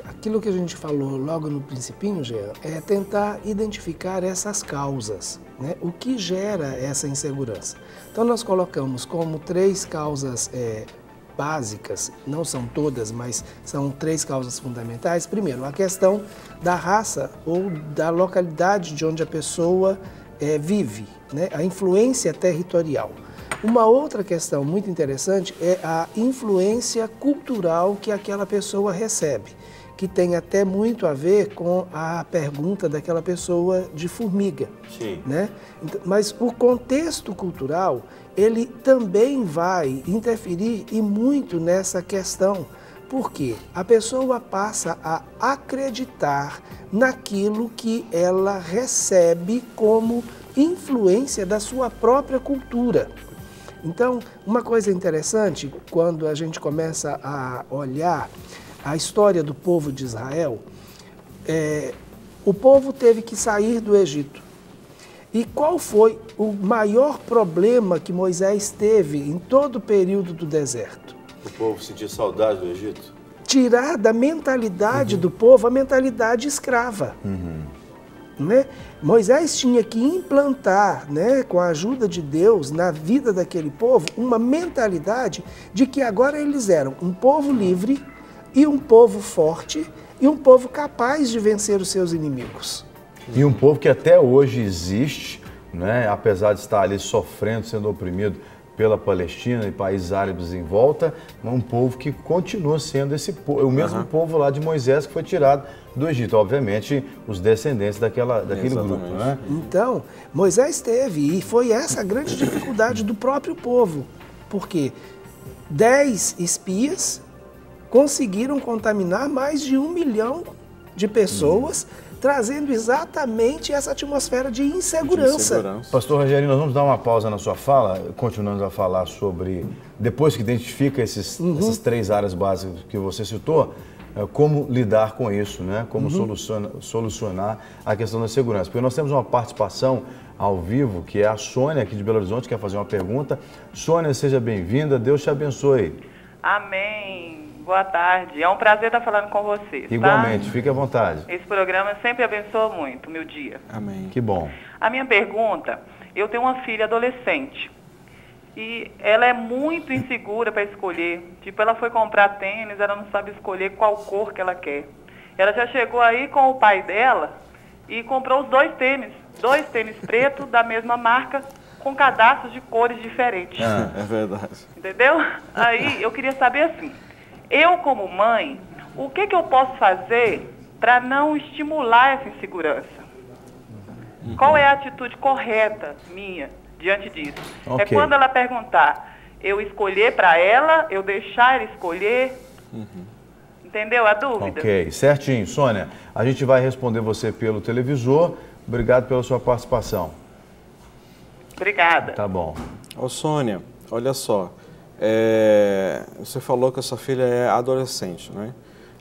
Aquilo que a gente falou logo no principinho, Jean, é tentar identificar essas causas, né? O que gera essa insegurança. Então nós colocamos como 3 causas básicas, não são todas, mas são 3 causas fundamentais. Primeiro, a questão da raça ou da localidade de onde a pessoa vive, né? A influência territorial. Uma outra questão muito interessante é a influência cultural que aquela pessoa recebe, que tem até muito a ver com a pergunta daquela pessoa de formiga. Sim. Né? Mas o contexto cultural, ele também vai interferir e muito nessa questão, porque a pessoa passa a acreditar naquilo que ela recebe como influência da sua própria cultura. Então, uma coisa interessante, quando a gente começa a olhar a história do povo de Israel, o povo teve que sair do Egito. E qual foi o maior problema que Moisés teve em todo o período do deserto? O povo sentia saudade do Egito? Tirar da mentalidade do povo a mentalidade escrava. Né? Moisés tinha que implantar, né, com a ajuda de Deus, na vida daquele povo, uma mentalidade de que agora eles eram um povo livre e um povo forte e um povo capaz de vencer os seus inimigos. E um povo que até hoje existe, né, apesar de estar ali sofrendo, sendo oprimido pela Palestina e países árabes em volta, um povo que continua sendo o mesmo povo lá de Moisés que foi tirado do Egito, obviamente os descendentes daquele grupo. Né? Então, Moisés teve, e foi essa a grande dificuldade do próprio povo, porque 10 espias conseguiram contaminar mais de 1 milhão de pessoas, trazendo exatamente essa atmosfera de insegurança. Pastor Rogério, nós vamos dar uma pausa na sua fala, continuando a falar sobre, depois que identifica essas 3 áreas básicas que você citou, como lidar com isso, né? Como solucionar a questão da segurança. Porque nós temos uma participação ao vivo, que é a Sônia, aqui de Belo Horizonte, quer fazer uma pergunta. Sônia, seja bem-vinda, Deus te abençoe. Amém. Boa tarde. É um prazer estar falando com vocês. Igualmente, tá? fique à vontade. Esse programa sempre abençoa muito o meu dia. Amém. Que bom. A minha pergunta, eu tenho uma filha adolescente e ela é muito insegura para escolher. Tipo, ela foi comprar tênis, ela não sabe escolher qual cor que ela quer. Ela já chegou aí com o pai dela e comprou os 2 tênis. 2 tênis pretos da mesma marca, com cadastros de cores diferentes. É verdade. Entendeu? Aí eu queria saber assim, eu como mãe, o que eu posso fazer para não estimular essa insegurança? Qual é a atitude correta minha diante disso? Okay. É quando ela perguntar, eu escolher para ela, eu deixar ela escolher, entendeu a dúvida? Ok, certinho. Sônia, a gente vai responder você pelo televisor. Obrigado pela sua participação. Obrigada. Tá bom. Ô Sônia, olha só, você falou que a sua filha é adolescente, né?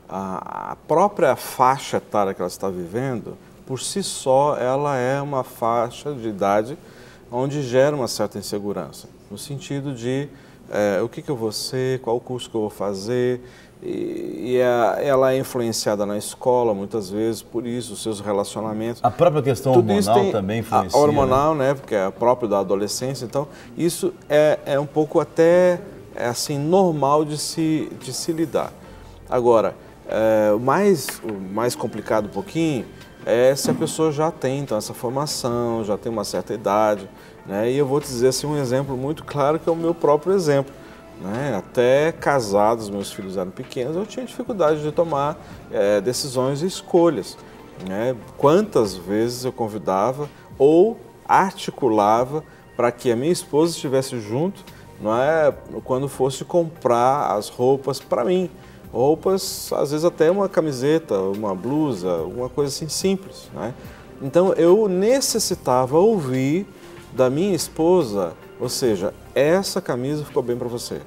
A própria faixa etária que ela está vivendo, por si só, ela é uma faixa de idade onde gera uma certa insegurança, no sentido de o que eu vou ser, qual o curso que eu vou fazer, ela é influenciada na escola muitas vezes por isso, os seus relacionamentos. A própria questão hormonal também influencia. A hormonal, né? Porque é próprio da adolescência, então isso é um pouco até assim normal de se lidar. Agora, o mais complicado um pouquinho é se a pessoa já tem então essa formação, já tem uma certa idade, né? E eu vou te dizer assim um exemplo muito claro que é o meu próprio exemplo. Né? Até casados, meus filhos eram pequenos, eu tinha dificuldade de tomar decisões e escolhas. Né? Quantas vezes eu convidava ou articulava para que a minha esposa estivesse junto, não é, quando fosse comprar as roupas para mim. Roupas, às vezes até uma camiseta, uma blusa, alguma coisa assim simples. Né? Então eu necessitava ouvir da minha esposa, ou seja, essa camisa ficou bem para você.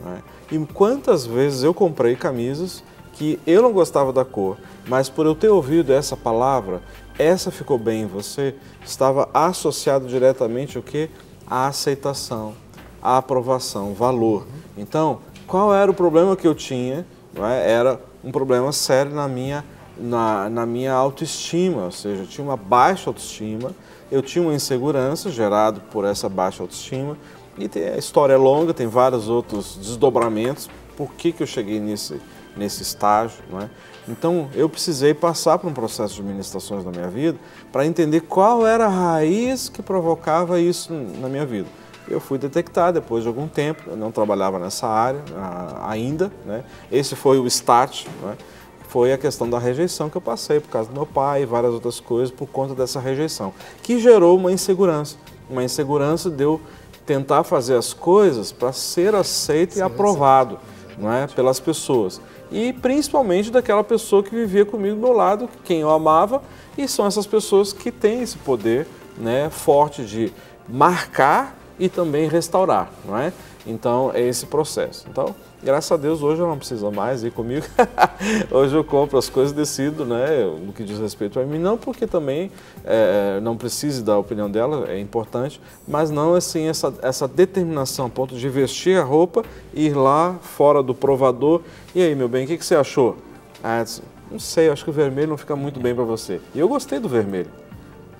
Né? E quantas vezes eu comprei camisas que eu não gostava da cor, mas por eu ter ouvido essa palavra, essa ficou bem em você, estava associado diretamente o quê? A aceitação, a aprovação, valor. Então, qual era o problema que eu tinha? Não é? Era um problema sério na minha autoestima, ou seja, eu tinha uma baixa autoestima, eu tinha uma insegurança gerada por essa baixa autoestima, e a história é longa, tem vários outros desdobramentos, por que eu cheguei nesse estágio, não é? Então, eu precisei passar por um processo de ministrações na minha vida para entender qual era a raiz que provocava isso na minha vida. Eu fui detectar depois de algum tempo, eu não trabalhava nessa área ainda, né? Esse foi o start, né? Foi a questão da rejeição que eu passei por causa do meu pai e várias outras coisas por conta dessa rejeição, que gerou uma insegurança de eu tentar fazer as coisas para ser aceito e aprovado, não é? Pelas pessoas. E principalmente daquela pessoa que vivia comigo do meu lado, quem eu amava, e são essas pessoas que têm esse poder, né, forte de marcar e também restaurar, não é? Então, é esse processo. Então, graças a Deus, hoje eu não preciso mais ir comigo. Hoje eu compro as coisas e decido, né, no que diz respeito a mim. Não porque também não precise da opinião dela, é importante, mas não assim essa determinação a ponto de vestir a roupa, ir lá fora do provador. E aí, meu bem, o que você achou? Ah, disse, não sei, acho que o vermelho não fica muito bem para você. E eu gostei do vermelho.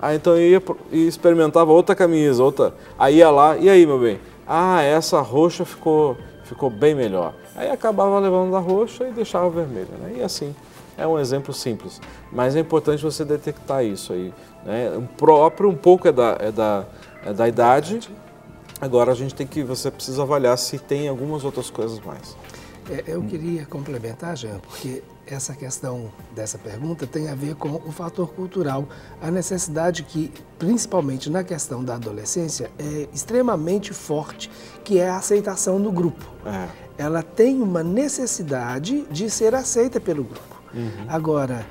Ah, então eu ia e experimentava outra camisa, outra. Aí ia lá, e aí, meu bem? Ah, essa roxa ficou bem melhor. Aí acabava levando da roxa e deixava o vermelho, né? E assim, é um exemplo simples. Mas é importante você detectar isso aí, né? Um pouco é da idade. Agora você precisa avaliar se tem algumas outras coisas mais. Eu queria complementar, Jean, porque essa questão dessa pergunta tem a ver com o fator cultural, a necessidade que, principalmente na questão da adolescência, é extremamente forte, que é a aceitação do grupo. Ela tem uma necessidade de ser aceita pelo grupo. Agora,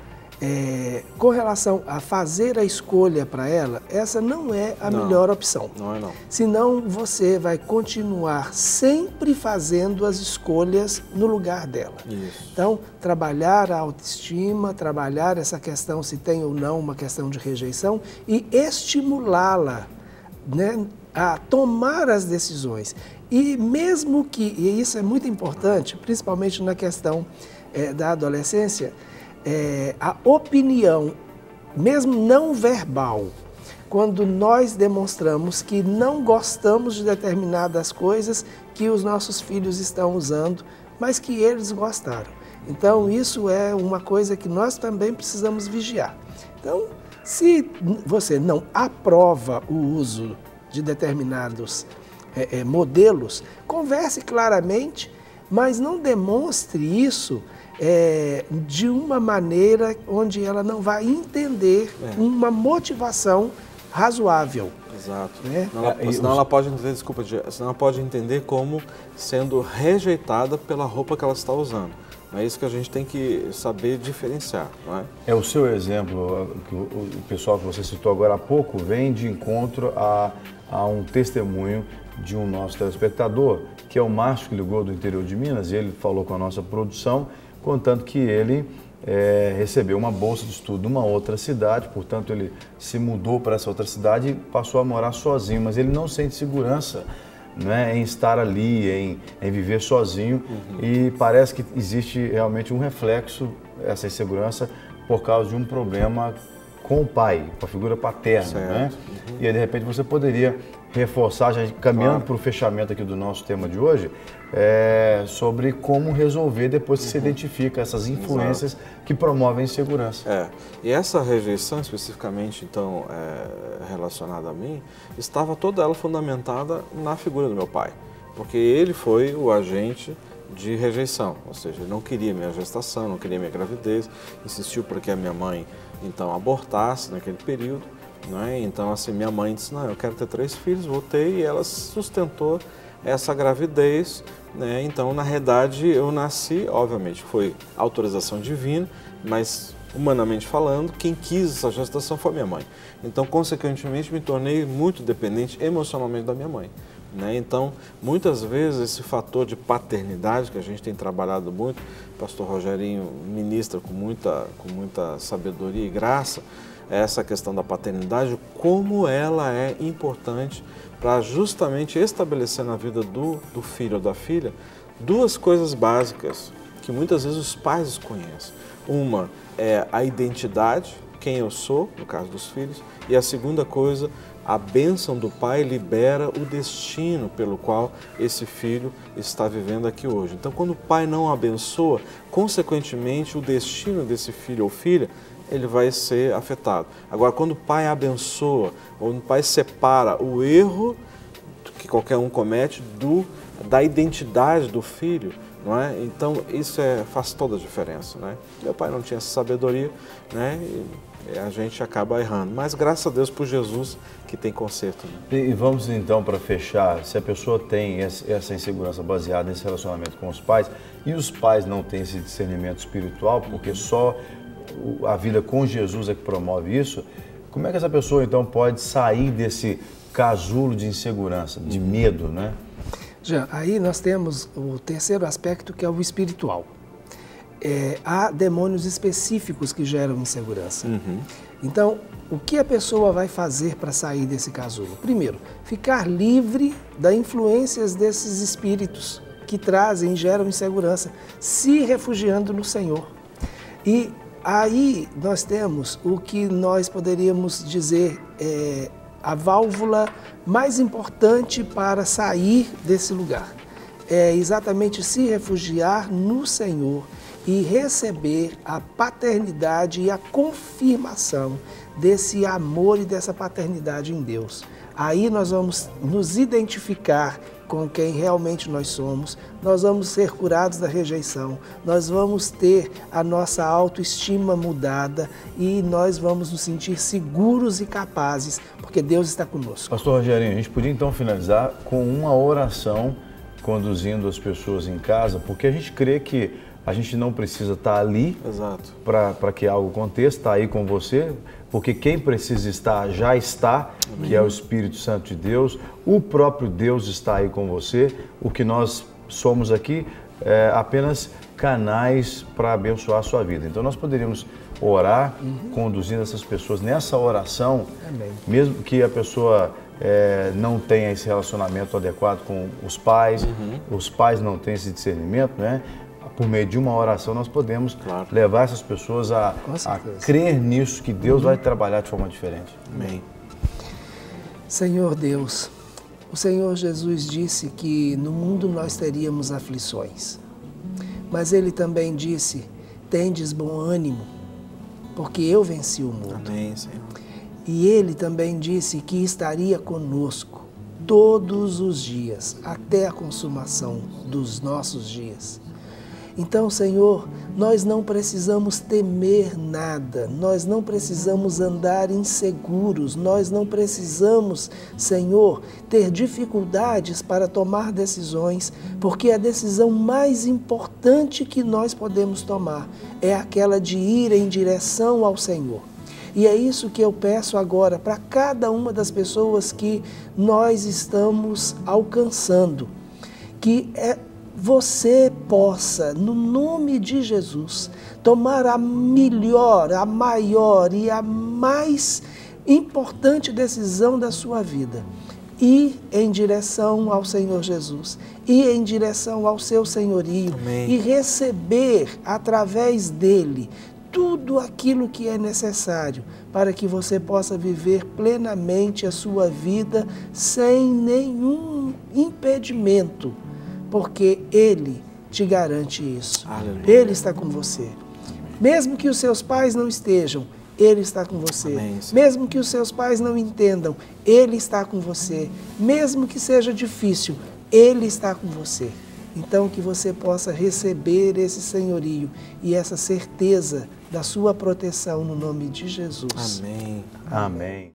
com relação a fazer a escolha para ela, essa não é a melhor opção. Não é não. Senão você vai continuar sempre fazendo as escolhas no lugar dela. Isso. Então, trabalhar a autoestima, trabalhar essa questão se tem ou não uma questão de rejeição e estimulá-la, né, a tomar as decisões. E mesmo que, e isso é muito importante, principalmente na questão da adolescência, a opinião, mesmo não verbal, quando nós demonstramos que não gostamos de determinadas coisas que os nossos filhos estão usando, mas que eles gostaram. Então, isso é uma coisa que nós também precisamos vigiar. Então, se você não aprova o uso de determinados modelos, converse claramente, mas não demonstre isso de uma maneira onde ela não vai entender uma motivação razoável. Exato. Né? Senão ela pode entender, senão ela pode entender como sendo rejeitada pela roupa que ela está usando. É isso que a gente tem que saber diferenciar, não é? É o seu exemplo, o pessoal que você citou agora há pouco, vem de encontro a um testemunho de um nosso telespectador, que é o Márcio, que ligou do interior de Minas, e ele falou com a nossa produção, contando que ele recebeu uma bolsa de estudo numa outra cidade, portanto ele se mudou para essa outra cidade e passou a morar sozinho, mas ele não sente segurança, né, em estar ali, em viver sozinho, e parece que existe realmente um reflexo, essa insegurança, por causa de um problema com o pai, com a figura paterna, né? E aí, de repente, você poderia reforçar, já caminhando para o fechamento aqui do nosso tema de hoje, sobre como resolver depois que se identifica essas influências que promovem insegurança. E essa rejeição, especificamente, então, relacionada a mim, estava toda ela fundamentada na figura do meu pai, porque ele foi o agente de rejeição, ou seja, ele não queria minha gestação, não queria minha gravidez, insistiu para que a minha mãe, então, abortasse naquele período, não é? Então, assim, minha mãe disse, não, eu quero ter 3 filhos, voltei, e ela sustentou essa gravidez, né? Então, na realidade, eu nasci, obviamente, foi autorização divina, mas, humanamente falando, quem quis essa gestação foi minha mãe. Então, consequentemente, me tornei muito dependente emocionalmente da minha mãe, né? Então, muitas vezes, esse fator de paternidade, que a gente tem trabalhado muito, o pastor Rogerinho ministra com muita sabedoria e graça, essa questão da paternidade, como ela é importante para justamente estabelecer na vida do filho ou da filha 2 coisas básicas, que muitas vezes os pais desconhecem. Uma é a identidade, quem eu sou, no caso dos filhos, e a segunda coisa, a bênção do pai libera o destino pelo qual esse filho está vivendo aqui hoje. Então, quando o pai não abençoa, consequentemente, o destino desse filho ou filha, ele vai ser afetado. Agora, quando o pai abençoa, ou o pai separa o erro que qualquer um comete da identidade do filho, não é? Então, isso faz toda a diferença, né? Meu pai não tinha essa sabedoria, né? E a gente acaba errando. Mas, graças a Deus, por Jesus, que tem conserto. Né? E vamos, então, para fechar, se a pessoa tem essa insegurança baseada nesse relacionamento com os pais, e os pais não têm esse discernimento espiritual, porque só a vida com Jesus é que promove isso, como é que essa pessoa, então, pode sair desse casulo de insegurança, de medo, né? Jean, aí nós temos o terceiro aspecto, que é o espiritual. Há demônios específicos que geram insegurança. Então, o que a pessoa vai fazer para sair desse casulo? Primeiro, ficar livre das influências desses espíritos que trazem e geram insegurança, se refugiando no Senhor. E aí nós temos o que nós poderíamos dizer a válvula mais importante para sair desse lugar. É exatamente se refugiar no Senhor e receber a paternidade e a confirmação desse amor e dessa paternidade em Deus. Aí nós vamos nos identificar com quem realmente nós somos, nós vamos ser curados da rejeição, nós vamos ter a nossa autoestima mudada e nós vamos nos sentir seguros e capazes, porque Deus está conosco. Pastor Rogerinho, a gente podia então finalizar com uma oração conduzindo as pessoas em casa, porque a gente crê que a gente não precisa estar ali para que algo aconteça, está aí com você, porque quem precisa estar já está, que é o Espírito Santo de Deus, o próprio Deus está aí com você, o que nós somos aqui é apenas canais para abençoar a sua vida. Então nós poderíamos orar, conduzindo essas pessoas nessa oração, mesmo que a pessoa não tenha esse relacionamento adequado com os pais não têm esse discernimento, né? Por meio de uma oração nós podemos levar essas pessoas a crer nisso, que Deus vai trabalhar de forma diferente. Amém. Senhor Deus, o Senhor Jesus disse que no mundo nós teríamos aflições, mas Ele também disse, tendes bom ânimo, porque eu venci o mundo. Amém, Senhor. E Ele também disse que estaria conosco todos os dias, até a consumação dos nossos dias. Então, Senhor, nós não precisamos temer nada, nós não precisamos andar inseguros, nós não precisamos, Senhor, ter dificuldades para tomar decisões, porque a decisão mais importante que nós podemos tomar é aquela de ir em direção ao Senhor. E é isso que eu peço agora para cada uma das pessoas que nós estamos alcançando, que você possa, no nome de Jesus, tomar a melhor, a maior e a mais importante decisão da sua vida. Ir em direção ao Senhor Jesus, ir em direção ao seu senhorio. Amém. E receber através dele tudo aquilo que é necessário para que você possa viver plenamente a sua vida sem nenhum impedimento. Porque Ele te garante isso. Aleluia. Ele está com você. Mesmo que os seus pais não estejam, Ele está com você. Amém, mesmo que os seus pais não entendam, Ele está com você. Mesmo que seja difícil, Ele está com você. Então que você possa receber esse senhorio e essa certeza da sua proteção no nome de Jesus. Amém. Amém.